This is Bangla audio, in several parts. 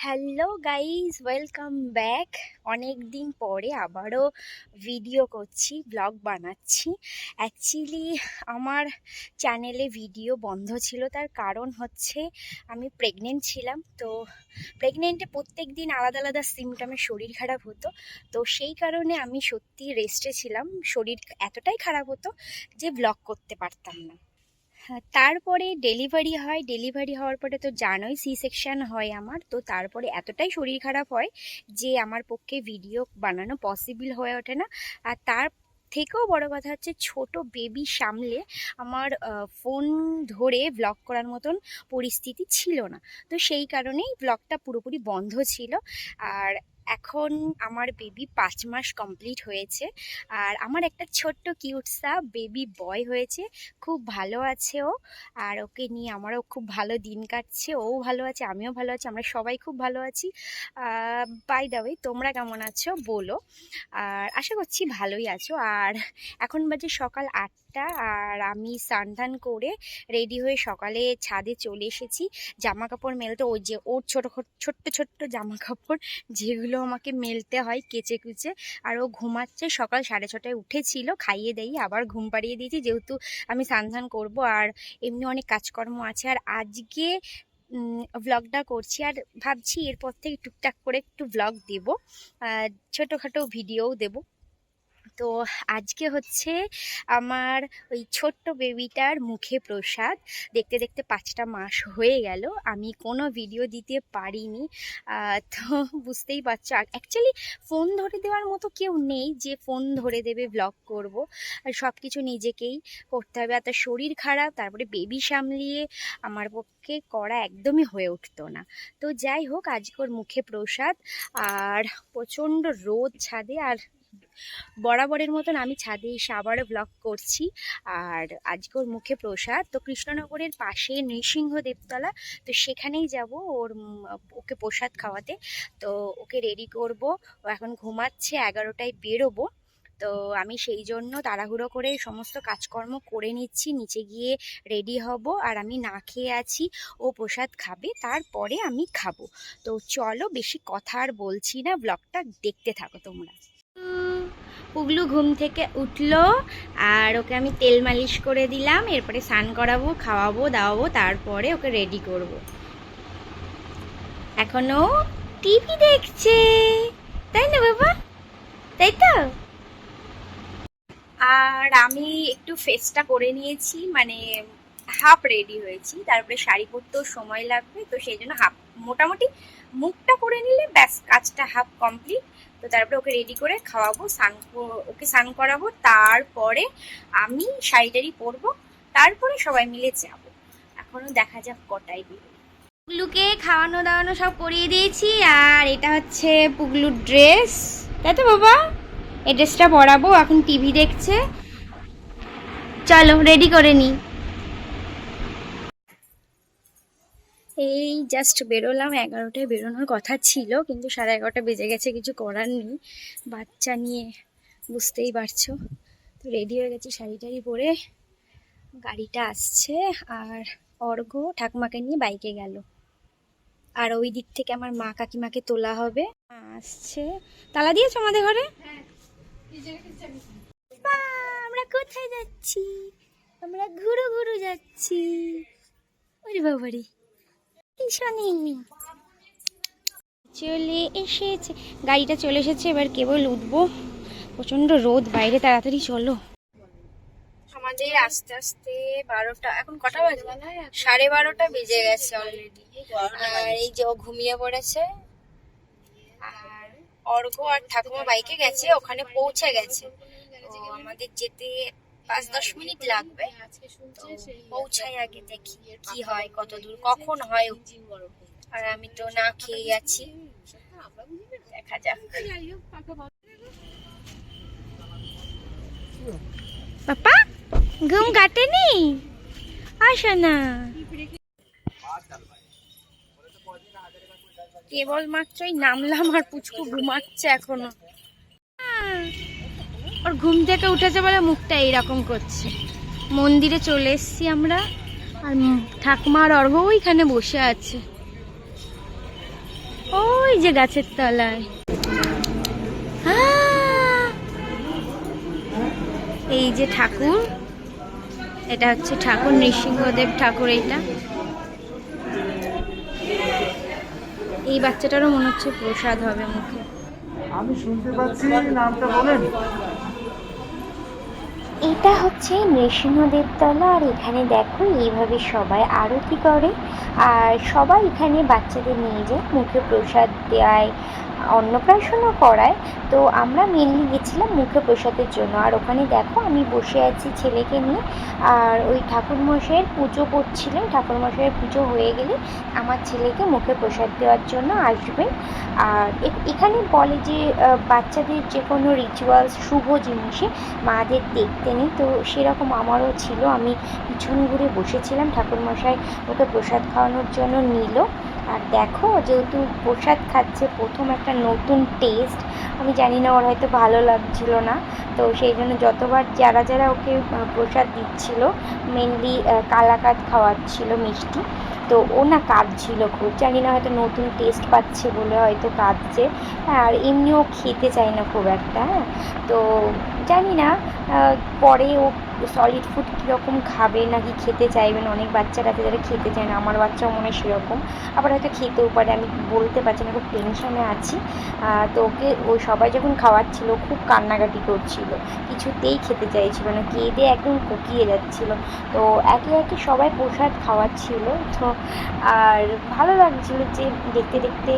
Hello guys, welcome back. অনেক দিন পরে আবারও ভিডিও করছি, ব্লগ বানাচ্ছি। অ্যাকচুয়ালি আমার চ্যানেলে ভিডিও বন্ধ ছিল, তার কারণ হচ্ছে আমি প্রেগনেন্ট ছিলাম। তো প্রেগনেন্টে প্রত্যেক দিন আলাদা আলাদা সিমটমে শরীর খারাপ হতো। তো সেই কারণে আমি সত্যি রেস্টে ছিলাম। শরীর এতটাই খারাপ হতো যে ব্লগ করতে পারতাম না। হ্যাঁ, তারপরে ডেলিভারি হয়। ডেলিভারি হওয়ার পরে তো জানোই, সি সেকশন হয় আমার। তো তারপরে এতটাই শরীর খারাপ হয় যে আমার পক্ষে ভিডিও বানানো পসিবল হয়ে ওঠে না। আর তার থেকেও বড় কথা হচ্ছে, ছোট বেবি সামলে আমার ফোন ধরে ব্লগ করার মতন পরিস্থিতি ছিল না। তো সেই কারণেই ব্লগটা পুরোপুরি বন্ধ ছিল। আর এখন আমার বেবি 5 মাস কমপ্লিট হয়েছে। আর আমার একটা ছোট্ট কিউটসা বেবি বয় হয়েছে। খুব ভালো আছে ও। আর ওকে নিয়ে আমারও খুব ভালো দিন কাটছে। ও ভালো আছে, আমিও ভালো আছি, আমরা সবাই খুব ভালো আছি। বাই দ্য ওয়ে, তোমরা কেমন আছো বলো। আর আশা করছি ভালোই আছো। আর এখন বাজে সকাল 8টা, আর আমি স্নান টান করে রেডি হয়ে সকালে ছাদে চলে এসেছি জামা কাপড় মেলতে। ওই যে ওর ছোট্ট ছোট্ট জামা কাপড় যেগুলো আমাকে মেলতে হয় কেচে কুচে। আর ও ঘুমাচ্ছে। সকাল 6:30টায় উঠেছিল, খাইয়ে দেই, আবার ঘুম পাড়িয়ে দিয়েছি, যেহেতু আমি স্নান করব। আর এমনি অনেক কাজকর্ম আছে। আর আজকে ভ্লগটা করছি, আর ভাবছি এরপর থেকে টুকটাক করে একটু ভ্লগ দেবো, ছোটোখাটো ভিডিও দেবো। তো আজকে হচ্ছে আমার ওই ছোট্ট বেবিটার মুখে প্রসাদ। দেখতে দেখতে 5টা মাস হয়ে গেল, আমি কোনো ভিডিও দিতে পারিনি। তো বুঝতেই পারছো, অ্যাকচুয়ালি ফোন ধরে দেওয়ার মতো কেউ নেই যে ফোন ধরে দেবে ব্লগ করব। আর সব কিছু নিজেকেই করতে হবে। এত শরীর খারাপ, তারপরে বেবি সামলিয়ে আমার পক্ষে করা একদমই হয়ে উঠতো না। তো যাই হোক, আজকে ওর মুখে প্রসাদ। আর প্রচণ্ড রোদ ছাদে, আর বরাবরের মতন আমি ছাদে এসে আবারও ব্লগ করছি। আর আজকে ওর মুখে প্রসাদ। তো কৃষ্ণনগরের পাশে নৃসিংহ দেবতলা, তো সেখানেই যাব ওকে প্রসাদ খাওয়াতে। তো ওকে রেডি করব। ও এখন ঘুমাচ্ছে, 11টায় বেরোবো। তো আমি সেই জন্য তাড়াহুড়ো করে সমস্ত কাজকর্ম করে নিচ্ছি, নিচে গিয়ে রেডি হব। আর আমি না খেয়ে আছি, ও প্রসাদ খাবে, তারপরে আমি খাবো। তো চলো, বেশি কথা আর বলছি না, ব্লগটা দেখতে থাকো তোমরা। পুগলু ঘুম থেকে উঠলো, আর ওকে আমি তেল মালিশ করে দিলাম। এরপরে স্নান করাবো, খাওয়াবো দাওয়াবো, তারপরে ওকে রেডি করব। এখনো টিভি দেখছে, তাই না বাবা? তাই তো। আর আমি একটু ফেসটা করে নিয়েছি, মানে হাফ রেডি হয়েছি। তারপরে শাড়ি পরতেও সময় লাগবে, তো সেই জন্য হাফ, মোটামুটি মুখটা করে নিলে ব্যাস কাজটা হাফ কমপ্লিট। তো তারপরে ওকে রেডি করে খাওয়াবো, ওকে স্নান করাবো, তারপরে আমি শাড়ি টাড়ি পরবো, তারপরে সবাই মিলে যাব। এখনো দেখা যাক কটায় বেরোই। পুগলুকে খাওয়ানো দাওয়ানো সব করিয়ে দিয়েছি। আর এটা হচ্ছে পুগলুর ড্রেস, তাই তো বাবা? এই ড্রেসটা পরাবো, এখন টিভি দেখছে। চলো রেডি করে নি। এই জাস্ট বেরোলাম, 11টায় বেরোনোর কথা ছিল, কিন্তু 11:30 বেজে গেছে, কিছু করার নেই, বাচ্চা নিয়ে বুঝতেই পারছো। তো রেডি হয়ে গেছি, শাড়ি টাড়ি পরে। গাড়িটা আসছে, আর অর্ঘ্য ঠাকুমাকে নিয়ে বাইকে গেল। আর ওই দিক থেকে আমার মা কাকিমাকে তোলা হবে, আসছে। তালা দিয়েছো আমাদের ঘরে? আমরা কোথায় যাচ্ছি? আমরা ঘুরু ঘুরু যাচ্ছি। ওরে বাবারে, চলে এসেছে, গাড়িটা চলে এসেছে। এবার কেবল উঠবো, প্রচন্ড রোদ বাইরে, তাড়াতাড়ি চলো। আমাদের আস্তে আস্তে 12টা, এখন কটা বাজে? 12:30 বেজে গেছে অলরেডি। আর এই যে ও ঘুমিয়ে পড়েছে। আর অর্ঘ্য আর ঠাকুমা বাইকে গেছে, ওখানে পৌঁছে গেছে। তো আমাদের যেতে 5-10 মিনিট লাগবে। পৌঁছাই আগে, দেখি কি হয়, কত দূর, কখন হয়। আর আমি তো না খেয়ে আছি, দেখা যাক। পাপা ঘুম কাটেনি? আসো না। কেবল মাত্রই নামলাম, আর পুচকু ঘুমাচ্ছে এখনো। ওর ঘুম থেকে উঠেছে বলে মুখটা এইরকম করছে। মন্দিরে চলে এসছি আমরা, আর ঠাকুমা আর অর্ঘ্য ওইখানে বসে আছে। ও যে গাছের তলায় এই যে ঠাকুর, এটা হচ্ছে ঠাকুর নৃসিংহদেব ঠাকুর। এইটা এই বাচ্চাটারও মনে হচ্ছে প্রসাদ হবে মুখে। আমি শুনতে পাচ্ছি, নামটা বলেন। এটা হচ্ছে নৃসিংহদেবতলা, আর এখানে দেখো এইভাবে সবাই আরতি করে, আর সবাই এখানে বাচ্চাদের নিয়ে যায়, মুখে প্রসাদ দেয়, অন্নপ্রাশনও করায়। তো আমরা মেনলি গেছিলাম মুখে প্রসাদের জন্য। আর ওখানে দেখো আমি বসে আছি ছেলেকে নিয়ে, আর ওই ঠাকুরমশাইয়ের পুজো করছিলেন। ঠাকুরমশাইয়ের পুজো হয়ে গেলে আমার ছেলেকে মুখে প্রসাদ দেওয়ার জন্য আসবেন। আর এখানে বলে যে বাচ্চাদের যে কোনো রিচুয়ালস শুভ জিনিসে মাদের দেখতে নেই, তো সেরকম আমারও ছিল। আমি পিছন ঘুরে বসেছিলাম, ঠাকুরমশাই ওকে প্রসাদ খাওয়ানোর জন্য নিল। আর দেখো যেহেতু প্রসাদ খাচ্ছে, প্রথম একটা নতুন টেস্ট, আমি জানি না ওর হয়তো ভালো লাগছিল না, তো সেই জন্য যতবার যারা যারা ওকে প্রসাদ দিচ্ছিল, মেনলি কালাকাঁদ খাওয়াচ্ছিল মিষ্টি, তো ও না কাঁদছিল খুব, জানি না হয়তো নতুন টেস্ট পাচ্ছে বলে হয়তো কাঁদছে। আর এমনিও খেতে চায় না খুব একটা, হ্যাঁ। তো জানি না পরে ও সলিড ফুড কীরকম খাবে নাকি খেতে চাইবে না। অনেক বাচ্চারা আছে যারা খেতে চায় না, আমার বাচ্চাও মনে হয় সেরকম, আবার হয়তো খেতেও পারে, আমি বলতে পারছি না, খুব টেনশনে আছি। তো ওকে ওই সবাই যখন খাওয়াচ্ছিল খুব কান্নাকাটি করছিল, কিছুতেই খেতে চাইছিল না, কেঁদে একদম কুকিয়ে যাচ্ছিল। তো একে একে সবাই প্রসাদ খাওয়াচ্ছিল, তো আর ভালো লাগছিল যে দেখতে দেখতে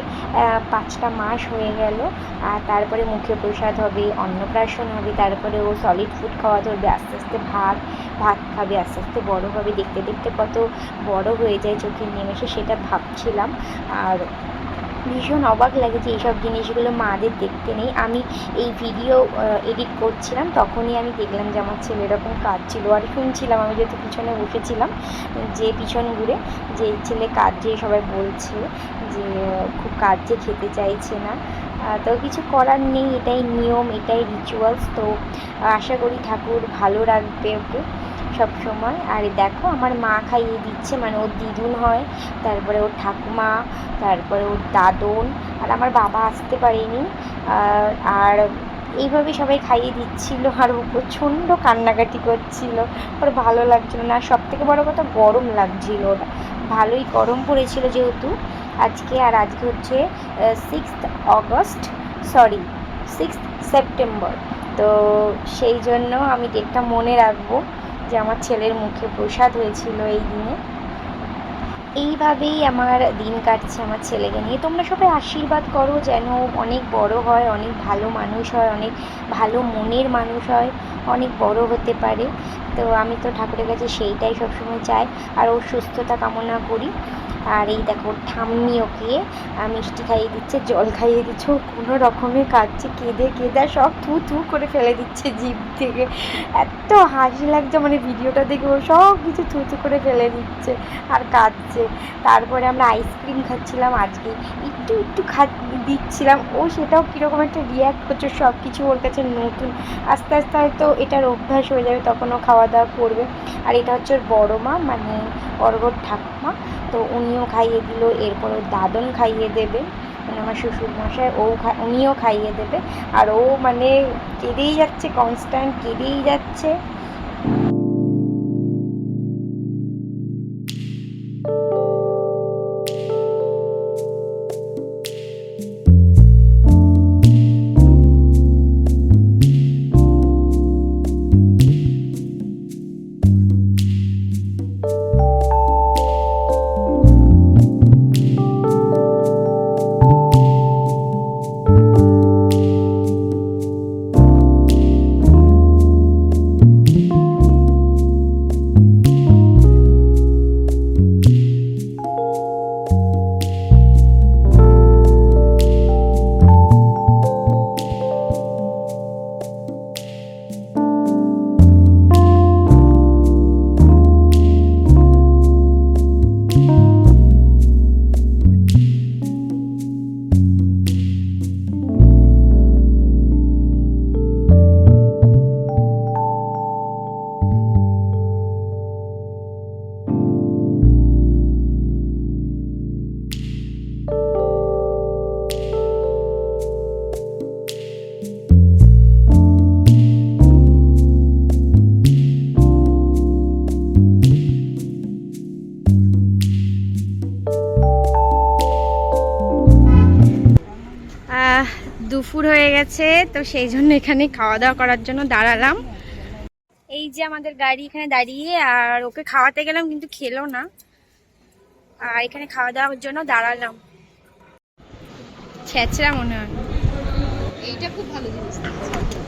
5টা মাস হয়ে গেল। আর তারপরে মুখে প্রসাদ হবে, অন্নপ্রাশন হবে, তারপরে ও সলিড ফুড খাওয়া ধরবে, আস্তে আস্তে ভাত খাবে, আস্তে আস্তে বড় হবে, দেখতে দেখতে কত বড় হয়ে যায় চোখের নিমেষে, সেটা ভাবছিলাম। আর ভীষণ অবাক লাগে যে এইসব জিনিসগুলো মাদের দেখতে নেই। আমি এই ভিডিও এডিট করছিলাম, তখনই আমি দেখলাম যে আমার ছেলে এরকম কাঁদছিল, আর শুনছিলাম আমি যেহেতু পিছনে বসেছিলাম, যে পিছন ঘুরে যে ছেলে কাঁদছে, সবাই বলছে যে খুব কাঁদছে, খেতে চাইছে না। তো কিছু করার নেই, এটাই নিয়ম, এটাই রিচুয়ালস। তো আশা করি ঠাকুর ভালো রাখবে ওকে সব সময়। আর দেখো আমার মা খাইয়ে দিচ্ছে, মানে ওর দিদুন হয়, তারপরে ওর ঠাকুমা, তারপরে ওর দাদন, আর আমার বাবা আসতে পারেনি। আর এইভাবে সবাই খাইয়ে দিচ্ছিল, আর ও প্রচণ্ড কান্নাকাটি করছিল, ওর ভালো লাগছিল না। সব থেকে বড়ো কথা গরম লাগছিল, ওর ভালোই গরম পড়েছিল যেহেতু আজকে। আর আজকে হচ্ছে 6th August, sorry 6th September, তো সেই জন্য আমি ডেটটা মনে রাখবো যে আমার ছেলের মুখে প্রসাদ হয়েছিল এই দিনে। এইভাবেই আমার দিন কাটছে আমার ছেলেকে নিয়ে। তোমরা সবাই আশীর্বাদ করো যেন অনেক বড় হয়, অনেক ভালো মানুষ হয়, অনেক ভালো মনের মানুষ হয়, অনেক বড় হতে পারে। তো আমি তো ঠাকুরের কাছে সেইটাই সবসময় চাই, আর ওর সুস্থতা কামনা করি। আর এই দেখো ঠাম্মি ওকে মিষ্টি খাইয়ে দিচ্ছে, জল খাইয়ে দিচ্ছে, ও কোনো রকমে কাঁদছে, কেঁদে কেঁদে সব থু থু করে ফেলে দিচ্ছে জিভ থেকে। এত হাসি লাগছে, মানে ভিডিওটা দেখে ও সব কিছু থু থু করে ফেলে দিচ্ছে আর কাঁদছে। তারপরে আমরা আইসক্রিম খাচ্ছিলাম, আজকে একটু একটু দিচ্ছিলাম, ও সেটাও কীরকম একটা রিয়্যাক্ট করছে, সব কিছু ওর কাছে নতুন। আস্তে আস্তে হয়তো এটার অভ্যাস হয়ে যাবে, তখন ও খাওয়া দাওয়া করবে। আর এটা হচ্ছে ওর বড়ো মা, মানে অর্ঘ্যর ঠাকুমা, তো উনিও খাইয়ে দিল। এরপর ওর দাদন খাইয়ে দেবে, মানে আমার শ্বশুরমশাই, উনিও খাইয়ে দেবে। আর ও মানে কেঁদেই যাচ্ছে, কনস্ট্যান্ট কেঁদেই যাচ্ছে। দুপুর হয়ে গেছে, তো সেই জন্য এখানে খাওয়া দাওয়া করার জন্য দাঁড়ালাম। এই যে আমাদের গাড়ি এখানে দাঁড়িয়ে, আর ওকে খাওয়াতে গেলাম কিন্তু খেলো না, আর এখানে খাওয়া দাওয়ার জন্য দাঁড়ালাম। ছেঁচড়া মনে হয়, এইটা খুব ভালো জিনিস।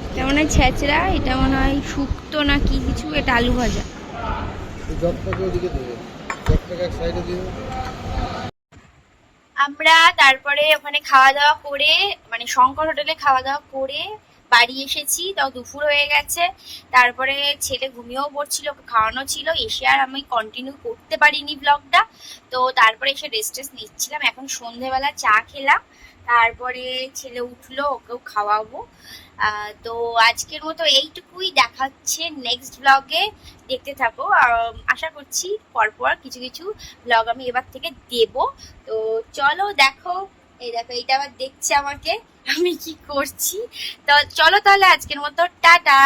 এটা মনে হয় ছেঁচড়া, এটা মনে হয় শুক্তো না কি কিছু, এটা আলু ভাজা। আমরা তারপরে ওখানে খাওয়া দাওয়া করে, মানে শঙ্কর হোটেলে খাওয়া দাওয়া করে বাড়ি এসেছি, তাও দুপুর হয়ে গেছে। তারপরে ছেলে ঘুমিয়েও পড়ছিল, ওকে খাওয়ানো ছিল, এসে আর আমি কন্টিনিউ করতে পারিনি ব্লগটা। তো তারপরে এসে রেস্ট নিচ্ছিলাম। এখন সন্ধেবেলা চা খেলাম, তারপরে ছেলে উঠলো, ওকেও খাওয়াবো। তো আজকের মতো এইটুকুই, দেখা হচ্ছে নেক্সট ব্লগে, দেখতে থাকো। আশা করছি পরপর কিছু কিছু ব্লগ আমি এবার থেকে দেব। তো চলো দেখো, এই দেখো এইটা আবার দেখছে আমাকে আমি কি করছি। তো চলো তাহলে আজকের মতো টাটা।